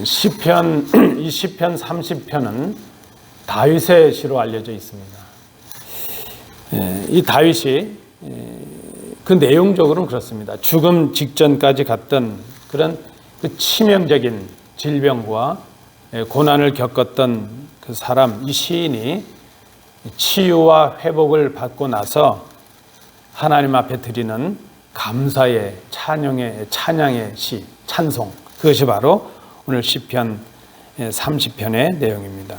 시편, 이 시편 30편은 다윗의 시로 알려져 있습니다. 이 다윗이 그 내용적으로는 그렇습니다. 죽음 직전까지 갔던 그런 그 치명적인 질병과 고난을 겪었던 그 사람, 이 시인이 치유와 회복을 받고 나서 하나님 앞에 드리는 감사의 찬양의 시, 찬송, 그것이 바로 오늘 시편 30편의 내용입니다.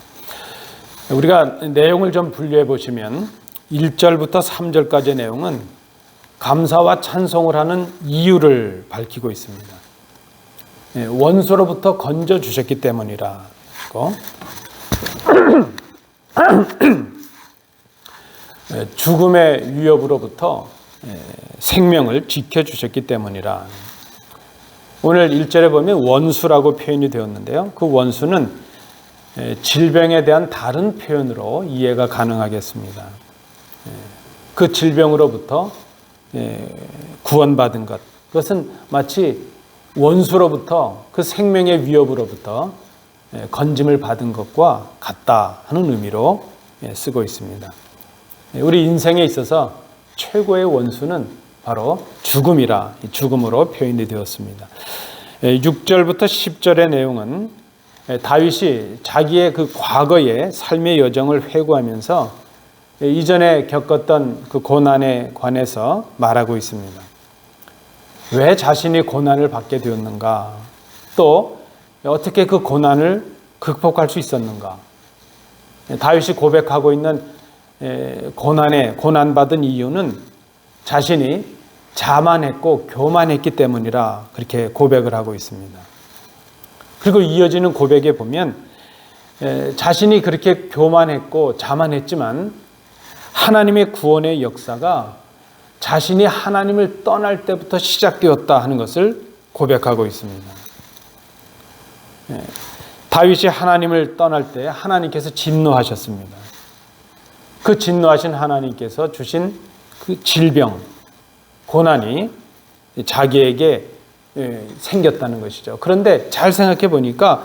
우리가 내용을 좀 분류해 보시면 1절부터 3절까지의 내용은 감사와 찬송을 하는 이유를 밝히고 있습니다. 원수로부터 건져 주셨기 때문이라고, 죽음의 위협으로부터 생명을 지켜주셨기 때문이라. 오늘 1절에 보면 원수라고 표현이 되었는데요. 그 원수는 질병에 대한 다른 표현으로 이해가 가능하겠습니다. 그 질병으로부터 구원받은 것, 그것은 마치 원수로부터, 그 생명의 위협으로부터 건짐을 받은 것과 같다 하는 의미로 쓰고 있습니다. 우리 인생에 있어서 최고의 원수는 바로 죽음이라, 죽음으로 표현이 되었습니다. 6절부터 10절의 내용은 다윗이 자기의 그 과거의 삶의 여정을 회고하면서 이전에 겪었던 그 고난에 관해서 말하고 있습니다. 왜 자신이 고난을 받게 되었는가? 또 어떻게 그 고난을 극복할 수 있었는가? 다윗이 고백하고 있는 고난받은 이유는 자신이 자만했고 교만했기 때문이라 그렇게 고백을 하고 있습니다. 그리고 이어지는 고백에 보면 자신이 그렇게 교만했고 자만했지만 하나님의 구원의 역사가 자신이 하나님을 떠날 때부터 시작되었다 하는 것을 고백하고 있습니다. 다윗이 하나님을 떠날 때 하나님께서 진노하셨습니다. 그 진노하신 하나님께서 주신 그 질병, 고난이 자기에게 생겼다는 것이죠. 그런데 잘 생각해 보니까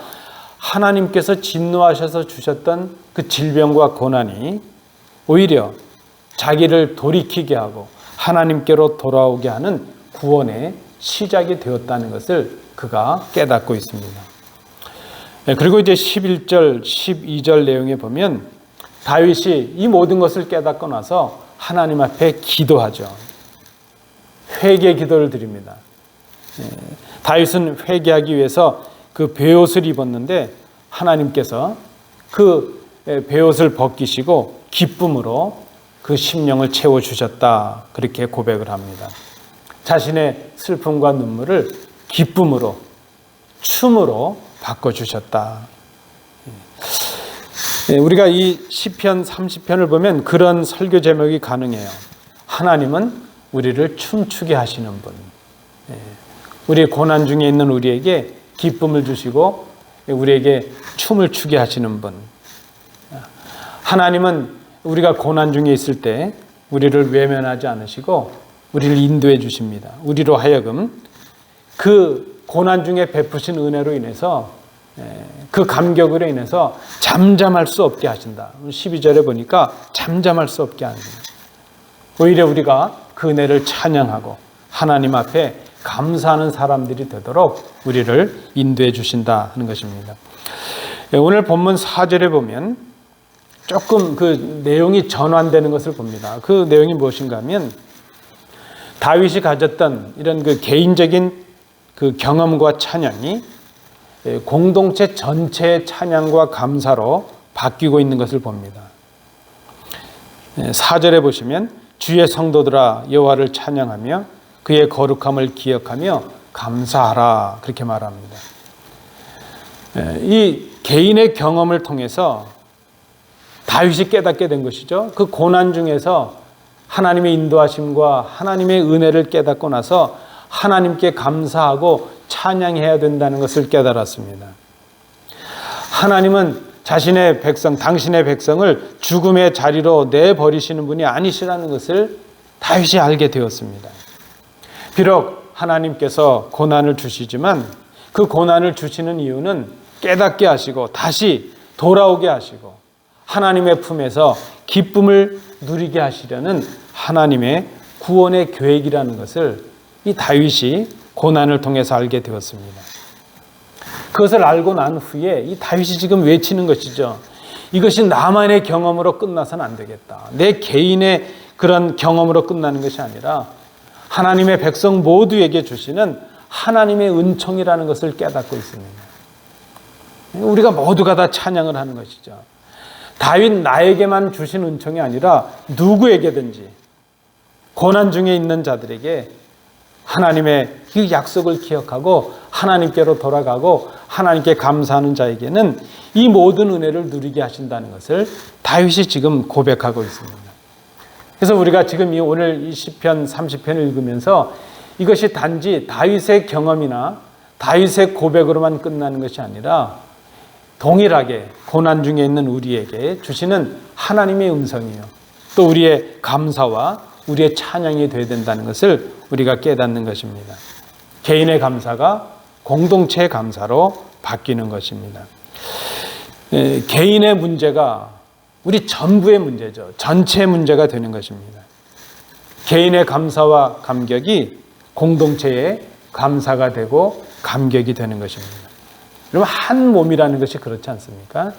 하나님께서 진노하셔서 주셨던 그 질병과 고난이 오히려 자기를 돌이키게 하고 하나님께로 돌아오게 하는 구원의 시작이 되었다는 것을 그가 깨닫고 있습니다. 그리고 이제 11절, 12절 내용에 보면 다윗이 이 모든 것을 깨닫고 나서 하나님 앞에 기도하죠. 회개 기도를 드립니다. 다윗은 회개하기 위해서 그 베옷을 입었는데 하나님께서 그 베옷을 벗기시고 기쁨으로 그 심령을 채워주셨다, 그렇게 고백을 합니다. 자신의 슬픔과 눈물을 기쁨으로, 춤으로 바꿔주셨다. 우리가 이 시편 30편을 보면 그런 설교 제목이 가능해요. 하나님은 우리를 춤추게 하시는 분. 우리 고난 중에 있는 우리에게 기쁨을 주시고 우리에게 춤을 추게 하시는 분. 하나님은 우리가 고난 중에 있을 때 우리를 외면하지 않으시고 우리를 인도해 주십니다. 우리로 하여금 그 고난 중에 베푸신 은혜로 인해서, 그 감격으로 인해서 잠잠할 수 없게 하신다. 12절에 보니까 잠잠할 수 없게 하는 거예요. 오히려 우리가 그 은혜를 찬양하고 하나님 앞에 감사하는 사람들이 되도록 우리를 인도해 주신다 하는 것입니다. 오늘 본문 4절에 보면 조금 그 내용이 전환되는 것을 봅니다. 그 내용이 무엇인가 하면 다윗이 가졌던 이런 그 개인적인 그 경험과 찬양이 공동체 전체의 찬양과 감사로 바뀌고 있는 것을 봅니다. 4절에 보시면 주의 성도들아 여호와를 찬양하며 그의 거룩함을 기억하며 감사하라, 그렇게 말합니다. 이 개인의 경험을 통해서 다윗이 깨닫게 된 것이죠. 그 고난 중에서 하나님의 인도하심과 하나님의 은혜를 깨닫고 나서 하나님께 감사하고 찬양해야 된다는 것을 깨달았습니다. 하나님은 자신의 백성, 당신의 백성을 죽음의 자리로 내버리시는 분이 아니시라는 것을 다윗이 알게 되었습니다. 비록 하나님께서 고난을 주시지만 그 고난을 주시는 이유는 깨닫게 하시고 다시 돌아오게 하시고 하나님의 품에서 기쁨을 누리게 하시려는 하나님의 구원의 계획이라는 것을 이 다윗이 고난을 통해서 알게 되었습니다. 그것을 알고 난 후에 이 다윗이 지금 외치는 것이죠. 이것이 나만의 경험으로 끝나서는 안 되겠다. 내 개인의 그런 경험으로 끝나는 것이 아니라 하나님의 백성 모두에게 주시는 하나님의 은총이라는 것을 깨닫고 있습니다. 우리가 모두가 다 찬양을 하는 것이죠. 다윗 나에게만 주신 은총이 아니라 누구에게든지 고난 중에 있는 자들에게 하나님의 그 약속을 기억하고 하나님께로 돌아가고 하나님께 감사하는 자에게는 이 모든 은혜를 누리게 하신다는 것을 다윗이 지금 고백하고 있습니다. 그래서 우리가 지금 오늘 이 시편 30편을 읽으면서 이것이 단지 다윗의 경험이나 다윗의 고백으로만 끝나는 것이 아니라 동일하게 고난 중에 있는 우리에게 주시는 하나님의 음성이요. 또 우리의 감사와 우리의 찬양이 되어야 된다는 것을 우리가 깨닫는 것입니다. 개인의 감사가 공동체의 감사로 바뀌는 것입니다. 개인의 문제가 우리 전부의 문제죠. 전체의 문제가 되는 것입니다. 개인의 감사와 감격이 공동체의 감사가 되고 감격이 되는 것입니다. 여러분, 한 몸이라는 것이 그렇지 않습니까?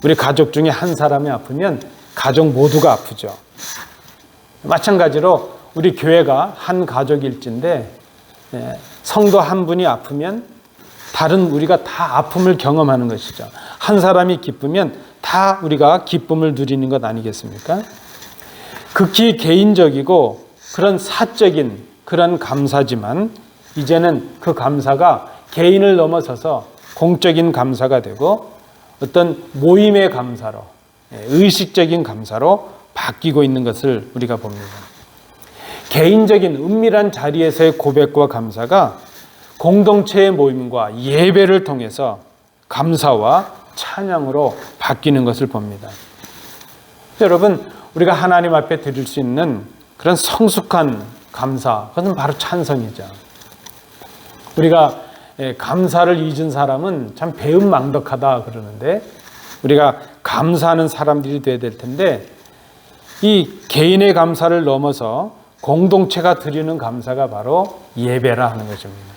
우리 가족 중에 한 사람이 아프면 가족 모두가 아프죠. 마찬가지로 우리 교회가 한 가족일진데 성도 한 분이 아프면 다른 우리가 다 아픔을 경험하는 것이죠. 한 사람이 기쁘면 다 우리가 기쁨을 누리는 것 아니겠습니까? 극히 개인적이고 그런 사적인 그런 감사지만 이제는 그 감사가 개인을 넘어서서 공적인 감사가 되고 어떤 모임의 감사로, 의식적인 감사로 바뀌고 있는 것을 우리가 봅니다. 개인적인 은밀한 자리에서의 고백과 감사가 공동체의 모임과 예배를 통해서 감사와 찬양으로 바뀌는 것을 봅니다. 여러분, 우리가 하나님 앞에 드릴 수 있는 그런 성숙한 감사, 그것은 바로 찬성이죠. 우리가 감사를 잊은 사람은 참 배은망덕하다 그러는데 우리가 감사하는 사람들이 돼야 될 텐데 이 개인의 감사를 넘어서 공동체가 드리는 감사가 바로 예배라 하는 것입니다.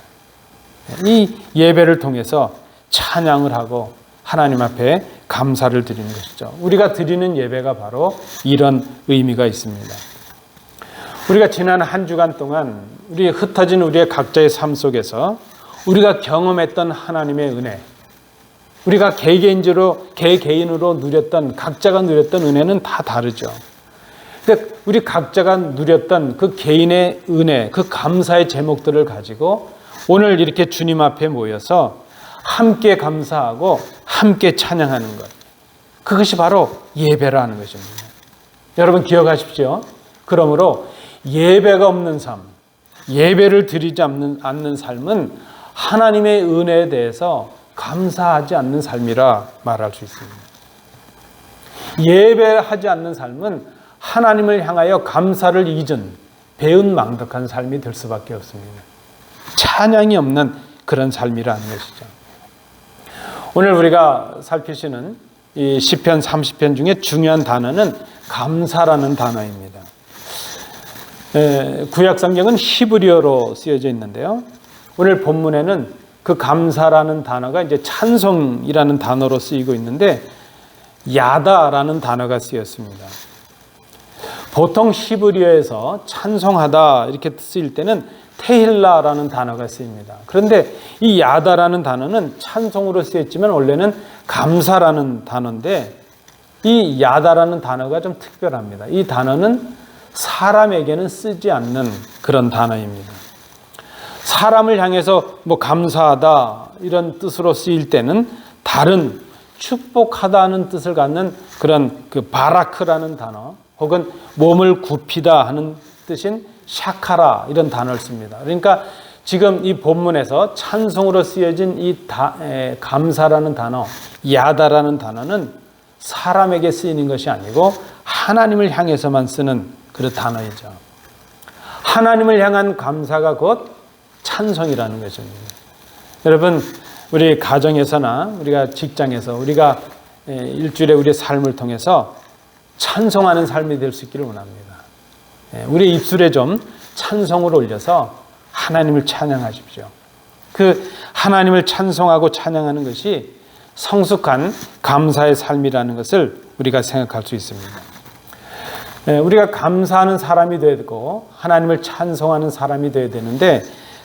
이 예배를 통해서 찬양을 하고 하나님 앞에 감사를 드리는 것이죠. 우리가 드리는 예배가 바로 이런 의미가 있습니다. 우리가 지난 한 주간 동안 우리 흩어진 우리의 각자의 삶 속에서 우리가 경험했던 하나님의 은혜, 우리가 개개인으로 누렸던 각자가 누렸던 은혜는 다 다르죠. 근데 우리 각자가 누렸던 그 개인의 은혜, 그 감사의 제목들을 가지고 오늘 이렇게 주님 앞에 모여서 함께 감사하고 함께 찬양하는 것, 그것이 바로 예배라는 것입니다. 여러분 기억하십시오. 그러므로 예배가 없는 삶, 예배를 드리지 않는 삶은 하나님의 은혜에 대해서 감사하지 않는 삶이라 말할 수 있습니다. 예배하지 않는 삶은 하나님을 향하여 감사를 잊은 배은망덕한 삶이 될 수밖에 없습니다. 찬양이 없는 그런 삶이라는 것이죠. 오늘 우리가 살피시는 이 시편 30편 중에 중요한 단어는 감사라는 단어입니다. 구약 성경은 히브리어로 쓰여져 있는데요. 오늘 본문에는 그 감사라는 단어가 이제 찬송이라는 단어로 쓰이고 있는데 야다라는 단어가 쓰였습니다. 보통 히브리어에서 찬송하다 이렇게 쓰일 때는 테힐라라는 단어가 쓰입니다. 그런데 이 야다라는 단어는 찬송으로 쓰였지만 원래는 감사라는 단어인데 이 야다라는 단어가 좀 특별합니다. 이 단어는 사람에게는 쓰지 않는 그런 단어입니다. 사람을 향해서 감사하다 이런 뜻으로 쓰일 때는 다른 축복하다는 뜻을 갖는 그런 그 바라크라는 단어 혹은 몸을 굽히다 하는 뜻인 샤카라 이런 단어를 씁니다. 그러니까 지금 이 본문에서 찬송으로 쓰여진 이 감사라는 단어, 야다라는 단어는 사람에게 쓰이는 것이 아니고 하나님을 향해서만 쓰는 그런 단어이죠. 하나님을 향한 감사가 곧 찬송이라는 것입니다. 여러분, 우리 가정에서나 우리가 직장에서 우리가 일주일에 우리의 삶을 통해서 찬송하는 삶이 될 수 있기를 원합니다. 우리 입술에 좀 찬송을 올려서 하나님을 찬양하십시오. 그 하나님을 찬송하고 찬양하는 것이 성숙한 감사의 삶이라는 것을 우리가 생각할 수 있습니다. 우리가 감사하는 사람이 되고 하나님을 찬송하는 사람이 되어야 되는데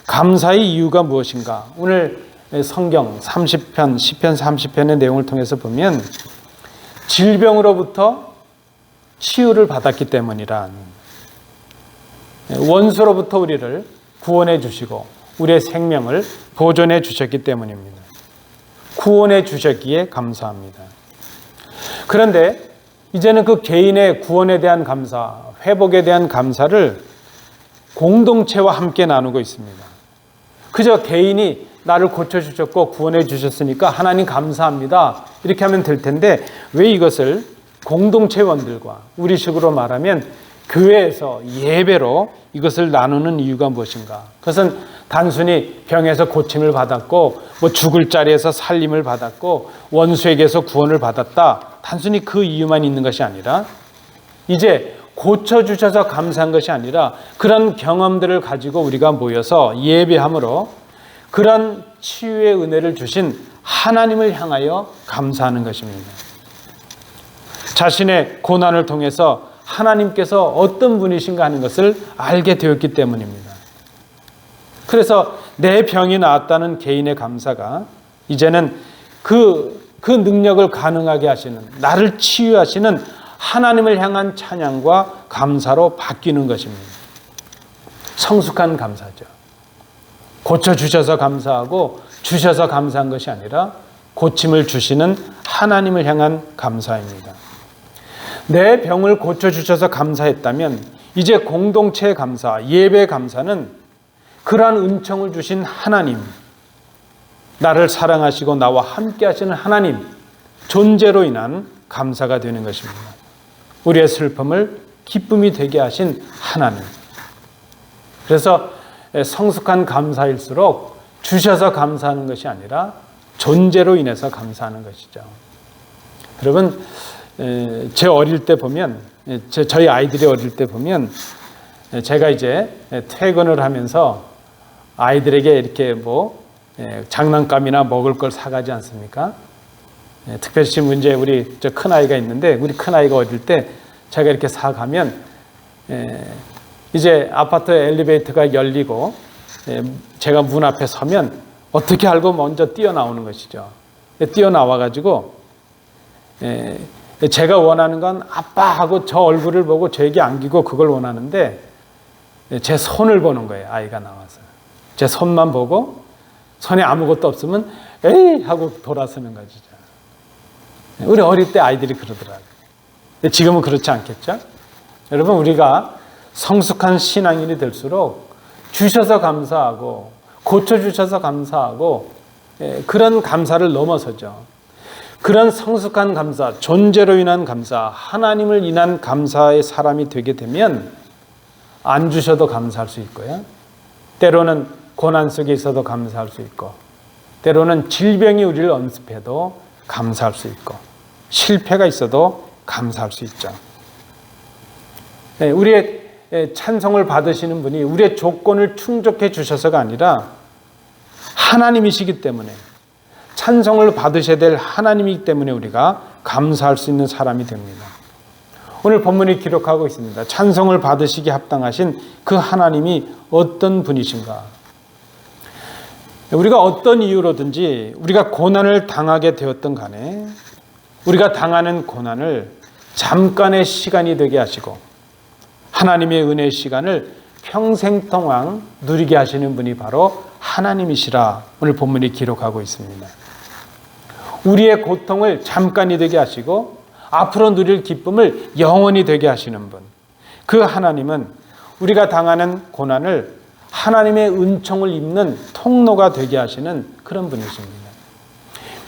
감사의 이유가 무엇인가? 오늘 성경 30편, 시편 30편의 내용을 통해서 보면 질병으로부터 치유를 받았기 때문이란, 원수로부터 우리를 구원해 주시고 우리의 생명을 보존해 주셨기 때문입니다. 구원해 주셨기에 감사합니다. 그런데 이제는 그 개인의 구원에 대한 감사, 회복에 대한 감사를 공동체와 함께 나누고 있습니다. 그저 개인이 나를 고쳐주셨고 구원해 주셨으니까 하나님 감사합니다, 이렇게 하면 될 텐데 왜 이것을 공동체원들과 우리식으로 말하면 교회에서 예배로 이것을 나누는 이유가 무엇인가? 그것은 단순히 병에서 고침을 받았고 죽을 자리에서 살림을 받았고 원수에게서 구원을 받았다, 단순히 그 이유만 있는 것이 아니라 이제 고쳐주셔서 감사한 것이 아니라 그런 경험들을 가지고 우리가 모여서 예배함으로 그런 치유의 은혜를 주신 하나님을 향하여 감사하는 것입니다. 자신의 고난을 통해서 하나님께서 어떤 분이신가 하는 것을 알게 되었기 때문입니다. 그래서 내 병이 나았다는 개인의 감사가 이제는 그 능력을 가능하게 하시는, 나를 치유하시는 하나님을 향한 찬양과 감사로 바뀌는 것입니다. 성숙한 감사죠. 고쳐주셔서 감사하고 주셔서 감사한 것이 아니라 고침을 주시는 하나님을 향한 감사입니다. 내 병을 고쳐주셔서 감사했다면 이제 공동체 감사, 예배 감사는 그러한 은총을 주신 하나님, 나를 사랑하시고 나와 함께 하시는 하나님, 존재로 인한 감사가 되는 것입니다. 우리의 슬픔을 기쁨이 되게 하신 하나님. 그래서 성숙한 감사일수록 주셔서 감사하는 것이 아니라 존재로 인해서 감사하는 것이죠. 여러분, 제 어릴 때 보면, 저희 아이들이 어릴 때 보면 제가 이제 퇴근을 하면서 아이들에게 이렇게 장난감이나 먹을 걸 사가지 않습니까? 특별히 지금 이제 우리 큰 아이가 있는데, 우리 큰 아이가 어릴 때 제가 이렇게 사가면 이제 아파트 엘리베이터가 열리고 제가 문 앞에 서면 어떻게 알고 먼저 뛰어나오는 것이죠. 뛰어나와가지고 제가 원하는 건 아빠하고 저 얼굴을 보고 저에게 안기고 그걸 원하는데 제 손을 보는 거예요. 아이가 나와서 제 손만 보고 손에 아무것도 없으면 에이 하고 돌아서는 거죠. 우리 어릴 때 아이들이 그러더라고요. 지금은 그렇지 않겠죠? 여러분, 우리가 성숙한 신앙인이 될수록 주셔서 감사하고 고쳐주셔서 감사하고 그런 감사를 넘어서죠. 그런 성숙한 감사, 존재로 인한 감사, 하나님을 인한 감사의 사람이 되게 되면 안 주셔도 감사할 수 있고요. 때로는 고난 속에 있어도 감사할 수 있고, 때로는 질병이 우리를 엄습해도 감사할 수 있고, 실패가 있어도 감사할 수 있죠. 우리의 찬송을 받으시는 분이 우리의 조건을 충족해 주셔서가 아니라 하나님이시기 때문에, 찬송을 받으셔야 될 하나님이기 때문에 우리가 감사할 수 있는 사람이 됩니다. 오늘 본문이 기록하고 있습니다. 찬송을 받으시기 합당하신 그 하나님이 어떤 분이신가? 우리가 어떤 이유로든지 우리가 고난을 당하게 되었던 간에 우리가 당하는 고난을 잠깐의 시간이 되게 하시고 하나님의 은혜의 시간을 평생 동안 누리게 하시는 분이 바로 하나님이시라 오늘 본문이 기록하고 있습니다. 우리의 고통을 잠깐이 되게 하시고 앞으로 누릴 기쁨을 영원히 되게 하시는 분, 그 하나님은 우리가 당하는 고난을 하나님의 은총을 입는 통로가 되게 하시는 그런 분이십니다.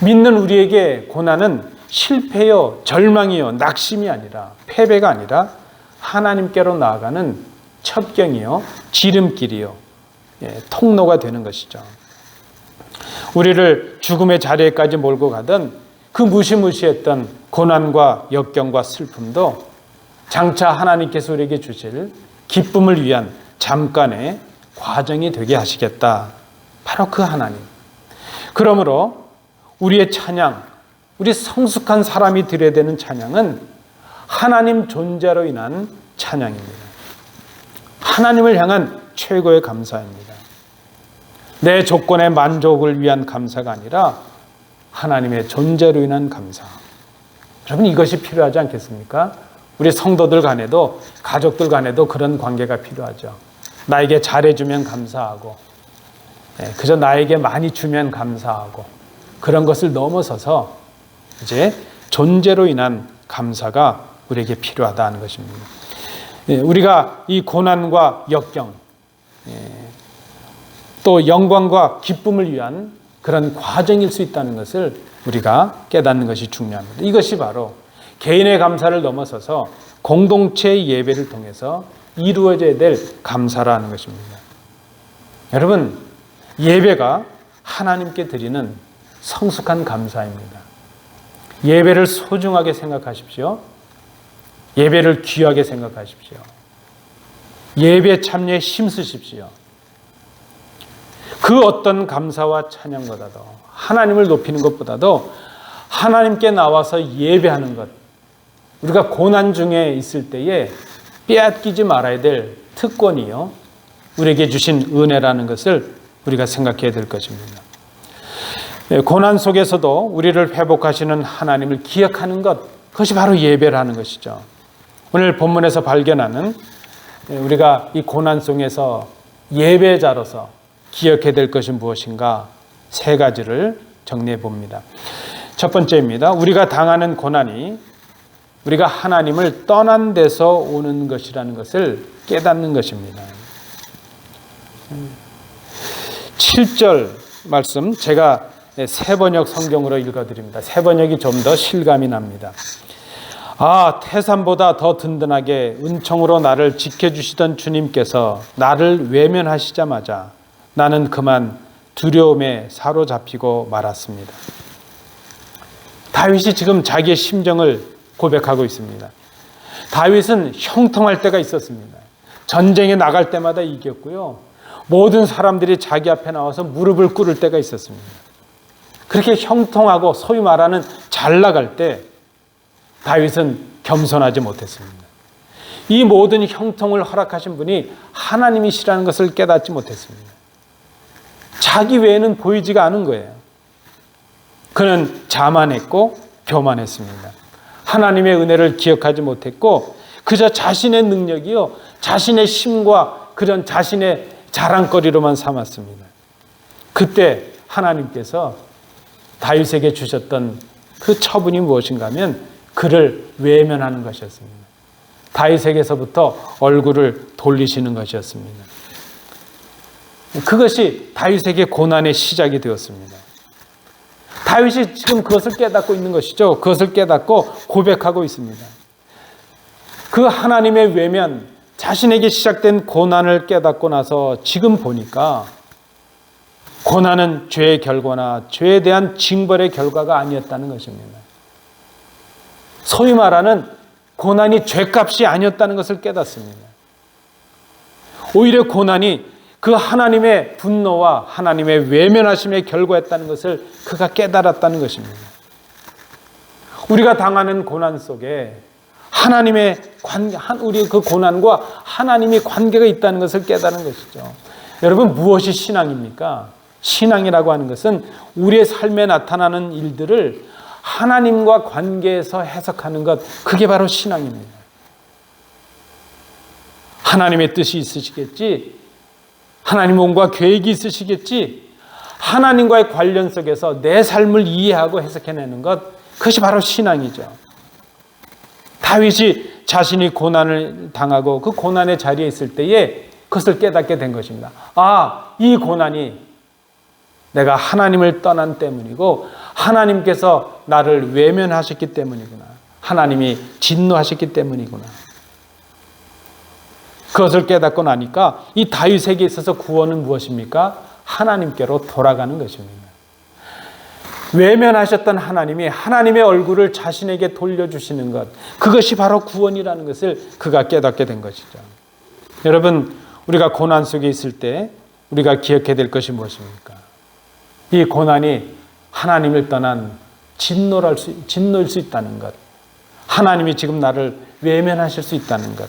믿는 우리에게 고난은 실패요, 절망이요, 낙심이 아니라, 패배가 아니라 하나님께로 나아가는 첩경이요, 지름길이요, 통로가 되는 것이죠. 우리를 죽음의 자리에까지 몰고 가던 그 무시무시했던 고난과 역경과 슬픔도 장차 하나님께서 우리에게 주실 기쁨을 위한 잠깐의 과정이 되게 하시겠다. 바로 그 하나님. 그러므로 우리의 찬양, 우리 성숙한 사람이 드려야 되는 찬양은 하나님 존재로 인한 찬양입니다. 하나님을 향한 최고의 감사입니다. 내 조건의 만족을 위한 감사가 아니라 하나님의 존재로 인한 감사. 여러분, 이것이 필요하지 않겠습니까? 우리 성도들 간에도, 가족들 간에도 그런 관계가 필요하죠. 나에게 잘해주면 감사하고, 그저 나에게 많이 주면 감사하고, 그런 것을 넘어서서 이제 존재로 인한 감사가 우리에게 필요하다는 것입니다. 우리가 이 고난과 역경, 또 영광과 기쁨을 위한 그런 과정일 수 있다는 것을 우리가 깨닫는 것이 중요합니다. 이것이 바로 개인의 감사를 넘어서서 공동체의 예배를 통해서 이루어져야 될 감사라는 것입니다. 여러분, 예배가 하나님께 드리는 성숙한 감사입니다. 예배를 소중하게 생각하십시오. 예배를 귀하게 생각하십시오. 예배 참여에 힘쓰십시오. 그 어떤 감사와 찬양보다도, 하나님을 높이는 것보다도 하나님께 나와서 예배하는 것, 우리가 고난 중에 있을 때에 빼앗기지 말아야 될 특권이요, 우리에게 주신 은혜라는 것을 우리가 생각해야 될 것입니다. 고난 속에서도 우리를 회복하시는 하나님을 기억하는 것, 그것이 바로 예배라는 것이죠. 오늘 본문에서 발견하는 우리가 이 고난 속에서 예배자로서 기억해야 될 것은 무엇인가? 세 가지를 정리해 봅니다. 첫 번째입니다. 우리가 당하는 고난이 우리가 하나님을 떠난 데서 오는 것이라는 것을 깨닫는 것입니다. 7절 말씀 제가 새 번역 성경으로 읽어드립니다. 새 번역이 좀 더 실감이 납니다. 아, 태산보다 더 든든하게 은총으로 나를 지켜주시던 주님께서 나를 외면하시자마자 나는 그만 두려움에 사로잡히고 말았습니다. 다윗이 지금 자기의 심정을 고백하고 있습니다. 다윗은 형통할 때가 있었습니다. 전쟁에 나갈 때마다 이겼고요. 모든 사람들이 자기 앞에 나와서 무릎을 꿇을 때가 있었습니다. 그렇게 형통하고 소위 말하는 잘 나갈 때 다윗은 겸손하지 못했습니다. 이 모든 형통을 허락하신 분이 하나님이시라는 것을 깨닫지 못했습니다. 자기 외에는 보이지가 않은 거예요. 그는 자만했고 교만했습니다. 하나님의 은혜를 기억하지 못했고 그저 자신의 능력이요, 자신의 힘과 그런 자신의 자랑거리로만 삼았습니다. 그때 하나님께서 다윗에게 주셨던 그 처분이 무엇인가 하면 그를 외면하는 것이었습니다. 다윗에게서부터 얼굴을 돌리시는 것이었습니다. 그것이 다윗에게 고난의 시작이 되었습니다. 다윗이 지금 그것을 깨닫고 있는 것이죠. 그것을 깨닫고 고백하고 있습니다. 그 하나님의 외면, 자신에게 시작된 고난을 깨닫고 나서 지금 보니까 고난은 죄의 결과나 죄에 대한 징벌의 결과가 아니었다는 것입니다. 소위 말하는 고난이 죄값이 아니었다는 것을 깨닫습니다. 오히려 고난이 그 하나님의 분노와 하나님의 외면하심의 결과였다는 것을 그가 깨달았다는 것입니다. 우리가 당하는 고난 속에 하나님의 관계, 우리 그 고난과 하나님의 관계가 있다는 것을 깨달은 것이죠. 여러분, 무엇이 신앙입니까? 신앙이라고 하는 것은 우리의 삶에 나타나는 일들을 하나님과 관계에서 해석하는 것, 그게 바로 신앙입니다. 하나님의 뜻이 있으시겠지, 하나님 뭔가 계획이 있으시겠지, 하나님과의 관련 속에서 내 삶을 이해하고 해석해내는 것, 그것이 바로 신앙이죠. 다윗이 자신이 고난을 당하고 그 고난의 자리에 있을 때에 그것을 깨닫게 된 것입니다. 아, 이 고난이 내가 하나님을 떠난 때문이고 하나님께서 나를 외면하셨기 때문이구나. 하나님이 진노하셨기 때문이구나. 그것을 깨닫고 나니까 이 다윗에게 있어서 구원은 무엇입니까? 하나님께로 돌아가는 것입니다. 외면하셨던 하나님이 하나님의 얼굴을 자신에게 돌려주시는 것, 그것이 바로 구원이라는 것을 그가 깨닫게 된 것이죠. 여러분, 우리가 고난 속에 있을 때 우리가 기억해야 될 것이 무엇입니까? 이 고난이 하나님을 떠난 진노일 수 있다는 것, 하나님이 지금 나를 외면하실 수 있다는 것,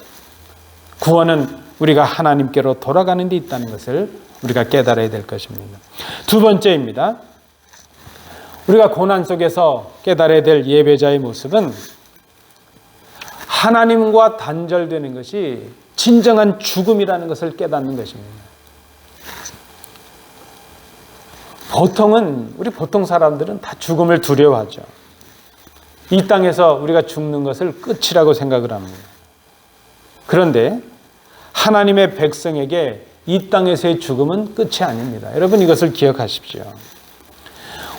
구원은 우리가 하나님께로 돌아가는 데 있다는 것을 우리가 깨달아야 될 것입니다. 두 번째입니다. 우리가 고난 속에서 깨달아야 될 예배자의 모습은 하나님과 단절되는 것이 진정한 죽음이라는 것을 깨닫는 것입니다. 우리 보통 사람들은 다 죽음을 두려워하죠. 이 땅에서 우리가 죽는 것을 끝이라고 생각을 합니다. 그런데 하나님의 백성에게 이 땅에서의 죽음은 끝이 아닙니다. 여러분, 이것을 기억하십시오.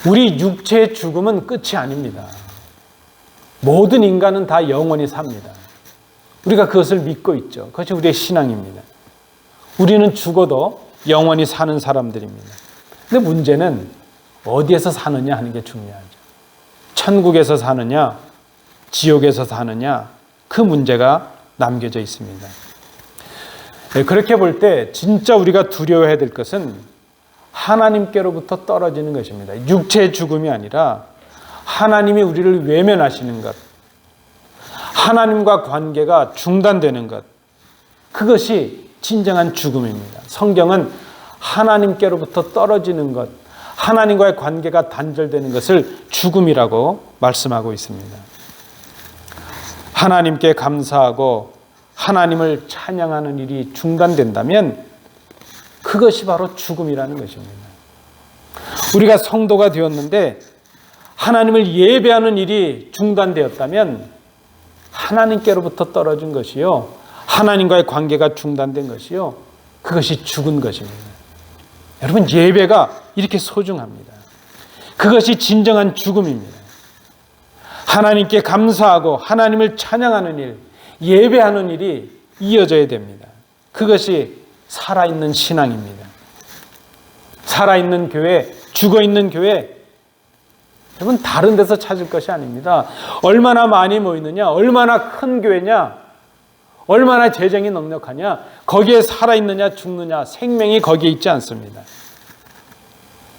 우리 육체의 죽음은 끝이 아닙니다. 모든 인간은 다 영원히 삽니다. 우리가 그것을 믿고 있죠. 그것이 우리의 신앙입니다. 우리는 죽어도 영원히 사는 사람들입니다. 근데 문제는 어디에서 사느냐 하는 게 중요하죠. 천국에서 사느냐, 지옥에서 사느냐, 그 문제가 남겨져 있습니다. 그렇게 볼 때 진짜 우리가 두려워해야 될 것은 하나님께로부터 떨어지는 것입니다. 육체의 죽음이 아니라 하나님이 우리를 외면하시는 것, 하나님과 관계가 중단되는 것, 그것이 진정한 죽음입니다. 성경은 하나님께로부터 떨어지는 것, 하나님과의 관계가 단절되는 것을 죽음이라고 말씀하고 있습니다. 하나님께 감사하고 하나님을 찬양하는 일이 중단된다면 그것이 바로 죽음이라는 것입니다. 우리가 성도가 되었는데 하나님을 예배하는 일이 중단되었다면 하나님께로부터 떨어진 것이요, 하나님과의 관계가 중단된 것이요, 그것이 죽은 것입니다. 여러분, 예배가 이렇게 소중합니다. 그것이 진정한 죽음입니다. 하나님께 감사하고 하나님을 찬양하는 일, 예배하는 일이 이어져야 됩니다. 그것이 살아있는 신앙입니다. 살아있는 교회, 죽어있는 교회, 여러분, 다른 데서 찾을 것이 아닙니다. 얼마나 많이 모이느냐, 얼마나 큰 교회냐, 얼마나 재정이 넉넉하냐, 거기에 살아있느냐 죽느냐, 생명이 거기에 있지 않습니다.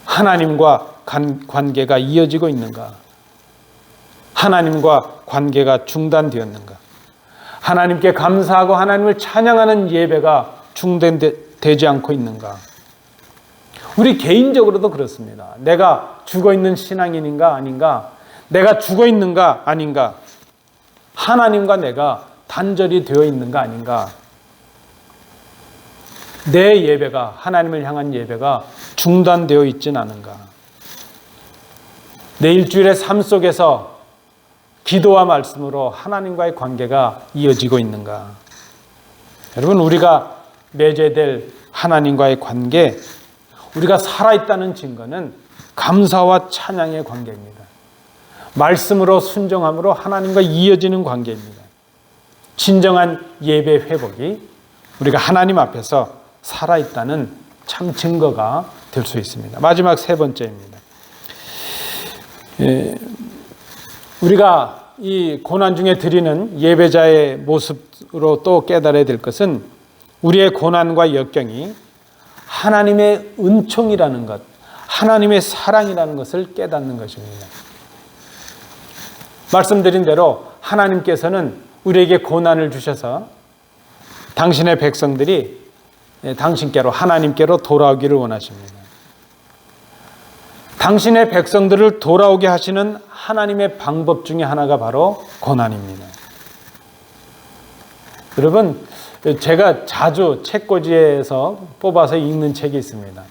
하나님과 관계가 이어지고 있는가? 하나님과 관계가 중단되었는가? 하나님께 감사하고 하나님을 찬양하는 예배가 중단되지 않고 있는가? 우리 개인적으로도 그렇습니다. 내가 죽어있는 신앙인인가 아닌가? 내가 죽어있는가 아닌가? 하나님과 내가 단절이 되어 있는가 아닌가? 내 예배가, 하나님을 향한 예배가 중단되어 있진 않은가? 내 일주일의 삶 속에서 기도와 말씀으로 하나님과의 관계가 이어지고 있는가? 여러분, 우리가 맺어야 될 하나님과의 관계, 우리가 살아있다는 증거는 감사와 찬양의 관계입니다. 말씀으로 순종함으로 하나님과 이어지는 관계입니다. 진정한 예배 회복이 우리가 하나님 앞에서 살아있다는 참 증거가 될 수 있습니다. 마지막 세 번째입니다. 우리가 이 고난 중에 드리는 예배자의 모습으로 또 깨달아야 될 것은 우리의 고난과 역경이 하나님의 은총이라는 것, 하나님의 사랑이라는 것을 깨닫는 것입니다. 말씀드린 대로 하나님께서는 우리에게 고난을 주셔서 당신의 백성들이 당신께로, 하나님께로 돌아오기를 원하십니다. 당신의 백성들을 돌아오게 하시는 하나님의 방법 중에 하나가 바로 고난입니다. 여러분, 제가 자주 책꽂이에서 뽑아서 읽는 책이 있습니다.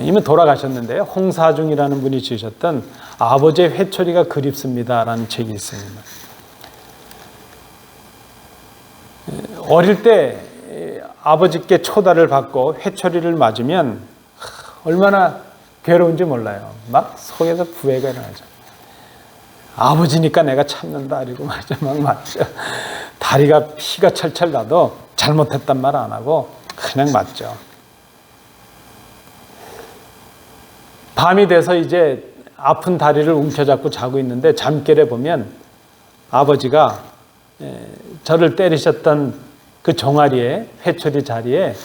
이미 돌아가셨는데요, 홍사중이라는 분이 지으셨던 아버지의 회초리가 그립습니다라는 책이 있습니다. 어릴 때 아버지께 초다를 받고 회초리를 맞으면 얼마나 괴로운지 몰라요. 막 속에서 부해가 일어나죠. 아버지니까 내가 참는다 그리고 막 맞죠. 다리가 피가 철철 나도 잘못했단 말 안 하고 그냥 맞죠. 밤이 돼서 이제 아픈 다리를 움켜잡고 자고 있는데 잠결에 보면 아버지가 저를 때리셨던 그 종아리에, 회초리 자리에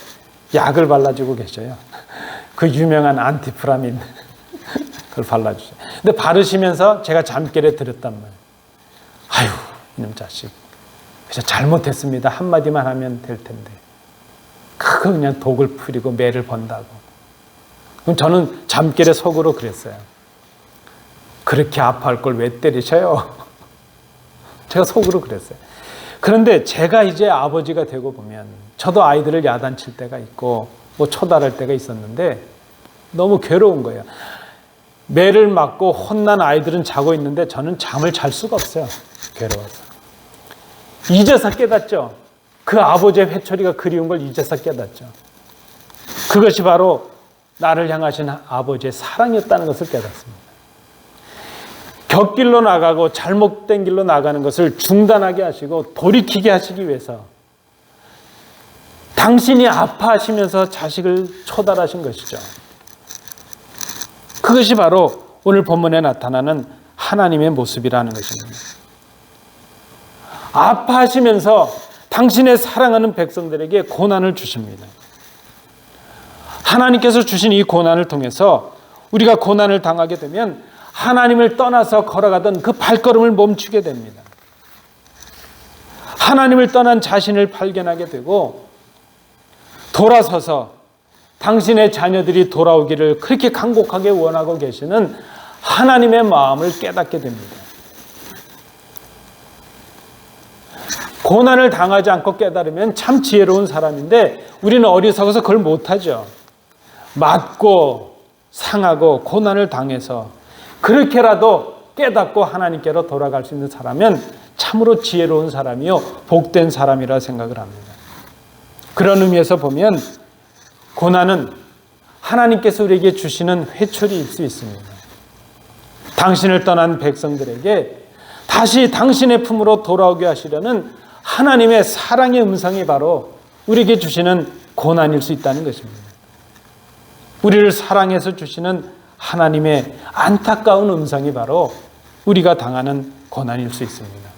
약을 발라주고 계셔요. 그 유명한 안티프라민 그걸 발라주세요. 근데 바르시면서 제가 잠결에 들었단 말이에요. 아유, 이놈 자식. 그래서 잘못했습니다. 한마디만 하면 될 텐데. 그거 그냥 독을 풀이고 매를 번다고. 그럼 저는 잠결에 속으로 그랬어요. 그렇게 아파할 걸 왜 때리셔요? 제가 속으로 그랬어요. 그런데 제가 이제 아버지가 되고 보면 저도 아이들을 야단칠 때가 있고 뭐 초달할 때가 있었는데 너무 괴로운 거예요. 매를 맞고 혼난 아이들은 자고 있는데 저는 잠을 잘 수가 없어요. 괴로워서. 이제서 깨닫죠. 그 아버지의 회초리가 그리운 걸 이제서 깨닫죠. 그것이 바로 나를 향하신 아버지의 사랑이었다는 것을 깨닫습니다. 곁길로 나가고 잘못된 길로 나가는 것을 중단하게 하시고 돌이키게 하시기 위해서 당신이 아파하시면서 자식을 초달하신 것이죠. 그것이 바로 오늘 본문에 나타나는 하나님의 모습이라는 것입니다. 아파하시면서 당신의 사랑하는 백성들에게 고난을 주십니다. 하나님께서 주신 이 고난을 통해서 우리가 고난을 당하게 되면 하나님을 떠나서 걸어가던 그 발걸음을 멈추게 됩니다. 하나님을 떠난 자신을 발견하게 되고 돌아서서 당신의 자녀들이 돌아오기를 그렇게 간곡하게 원하고 계시는 하나님의 마음을 깨닫게 됩니다. 고난을 당하지 않고 깨달으면 참 지혜로운 사람인데 우리는 어리석어서 그걸 못하죠. 맞고 상하고 고난을 당해서 그렇게라도 깨닫고 하나님께로 돌아갈 수 있는 사람은 참으로 지혜로운 사람이요 복된 사람이라 생각을 합니다. 그런 의미에서 보면 고난은 하나님께서 우리에게 주시는 회초리일 수 있습니다. 당신을 떠난 백성들에게 다시 당신의 품으로 돌아오게 하시려는 하나님의 사랑의 음성이 바로 우리에게 주시는 고난일 수 있다는 것입니다. 우리를 사랑해서 주시는 하나님의 안타까운 음성이 바로 우리가 당하는 고난일 수 있습니다.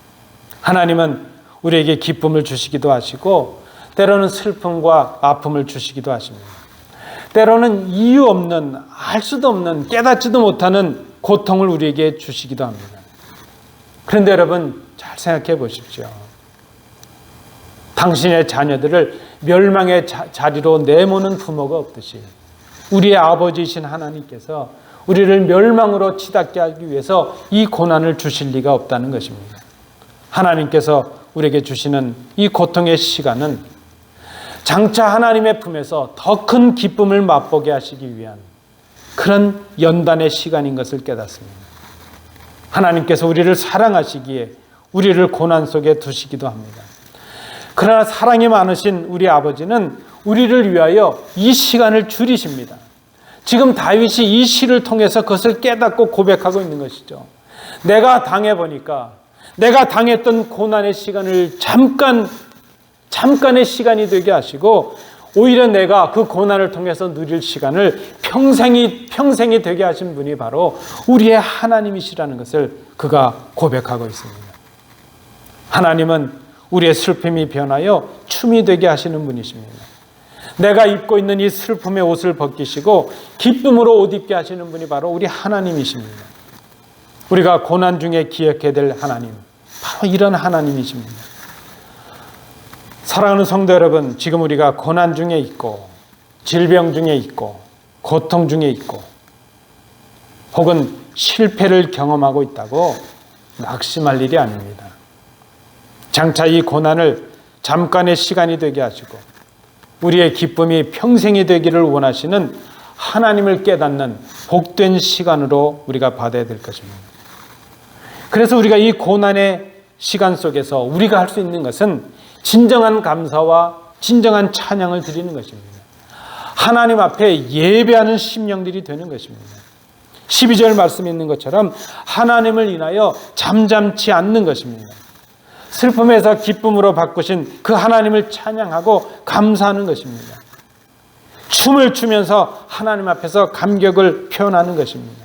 하나님은 우리에게 기쁨을 주시기도 하시고 때로는 슬픔과 아픔을 주시기도 하십니다. 때로는 이유 없는, 알 수도 없는, 깨닫지도 못하는 고통을 우리에게 주시기도 합니다. 그런데 여러분 잘 생각해 보십시오. 당신의 자녀들을 멸망의 자리로 내모는 부모가 없듯이 우리의 아버지이신 하나님께서 우리를 멸망으로 치닫게 하기 위해서 이 고난을 주실 리가 없다는 것입니다. 하나님께서 우리에게 주시는 이 고통의 시간은 장차 하나님의 품에서 더 큰 기쁨을 맛보게 하시기 위한 그런 연단의 시간인 것을 깨닫습니다. 하나님께서 우리를 사랑하시기에 우리를 고난 속에 두시기도 합니다. 그러나 사랑이 많으신 우리 아버지는 우리를 위하여 이 시간을 줄이십니다. 지금 다윗이 이 시를 통해서 그것을 깨닫고 고백하고 있는 것이죠. 내가 당해보니까 내가 당했던 고난의 시간을 잠깐의 시간이 되게 하시고 오히려 내가 그 고난을 통해서 누릴 시간을 평생이 되게 하신 분이 바로 우리의 하나님이시라는 것을 그가 고백하고 있습니다. 하나님은 우리의 슬픔이 변하여 춤이 되게 하시는 분이십니다. 내가 입고 있는 이 슬픔의 옷을 벗기시고 기쁨으로 옷 입게 하시는 분이 바로 우리 하나님이십니다. 우리가 고난 중에 기억해야 될 하나님, 바로 이런 하나님이십니다. 사랑하는 성도 여러분, 지금 우리가 고난 중에 있고 질병 중에 있고 고통 중에 있고 혹은 실패를 경험하고 있다고 낙심할 일이 아닙니다. 장차 이 고난을 잠깐의 시간이 되게 하시고 우리의 기쁨이 평생이 되기를 원하시는 하나님을 깨닫는 복된 시간으로 우리가 받아야 될 것입니다. 그래서 우리가 이 고난의 시간 속에서 우리가 할 수 있는 것은 진정한 감사와 진정한 찬양을 드리는 것입니다. 하나님 앞에 예배하는 심령들이 되는 것입니다. 12절 말씀에 있는 것처럼 하나님을 인하여 잠잠치 않는 것입니다. 슬픔에서 기쁨으로 바꾸신 그 하나님을 찬양하고 감사하는 것입니다. 춤을 추면서 하나님 앞에서 감격을 표현하는 것입니다.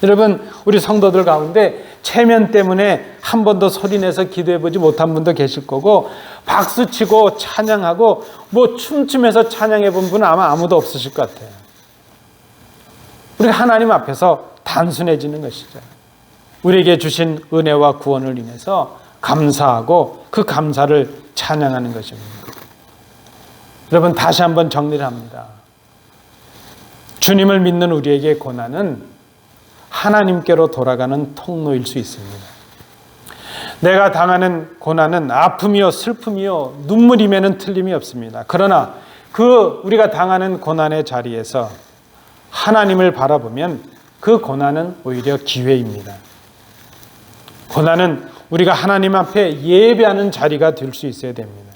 여러분, 우리 성도들 가운데 체면 때문에 한 번도 소리내서 기도해보지 못한 분도 계실 거고, 박수치고 찬양하고 뭐 춤추면서 찬양해본 분은 아마 아무도 없으실 것 같아요. 우리가 하나님 앞에서 단순해지는 것이죠. 우리에게 주신 은혜와 구원을 인해서 감사하고 그 감사를 찬양하는 것입니다. 여러분, 다시 한번 정리를 합니다. 주님을 믿는 우리에게 고난은 하나님께로 돌아가는 통로일 수 있습니다. 내가 당하는 고난은 아픔이요 슬픔이요 눈물임에는 틀림이 없습니다. 그러나 그 우리가 당하는 고난의 자리에서 하나님을 바라보면 그 고난은 오히려 기회입니다. 고난은 우리가 하나님 앞에 예배하는 자리가 될 수 있어야 됩니다.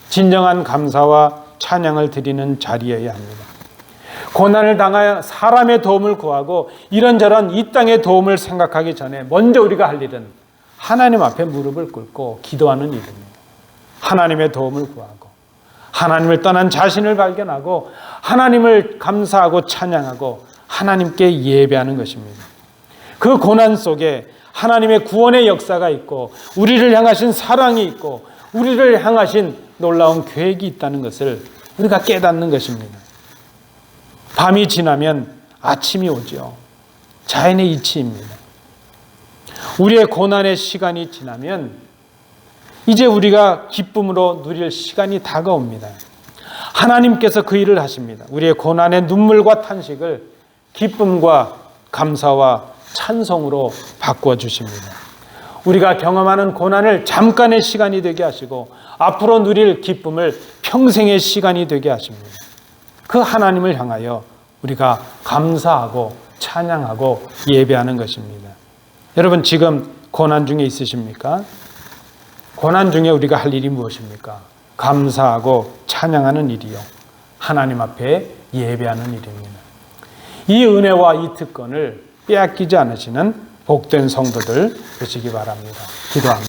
진정한 감사와 찬양을 드리는 자리여야 합니다. 고난을 당하여 사람의 도움을 구하고 이런저런 이 땅의 도움을 생각하기 전에 먼저 우리가 할 일은 하나님 앞에 무릎을 꿇고 기도하는 일입니다. 하나님의 도움을 구하고 하나님을 떠난 자신을 발견하고 하나님을 감사하고 찬양하고 하나님께 예배하는 것입니다. 그 고난 속에 하나님의 구원의 역사가 있고 우리를 향하신 사랑이 있고 우리를 향하신 놀라운 계획이 있다는 것을 우리가 깨닫는 것입니다. 밤이 지나면 아침이 오죠. 자연의 이치입니다. 우리의 고난의 시간이 지나면 이제 우리가 기쁨으로 누릴 시간이 다가옵니다. 하나님께서 그 일을 하십니다. 우리의 고난의 눈물과 탄식을 기쁨과 감사와 찬송으로 바꾸어 주십니다. 우리가 경험하는 고난을 잠깐의 시간이 되게 하시고 앞으로 누릴 기쁨을 평생의 시간이 되게 하십니다. 그 하나님을 향하여 우리가 감사하고 찬양하고 예배하는 것입니다. 여러분, 지금 고난 중에 있으십니까? 고난 중에 우리가 할 일이 무엇입니까? 감사하고 찬양하는 일이요, 하나님 앞에 예배하는 일입니다. 이 은혜와 이 특권을 빼앗기지 않으시는 복된 성도들 되시기 바랍니다. 기도합니다.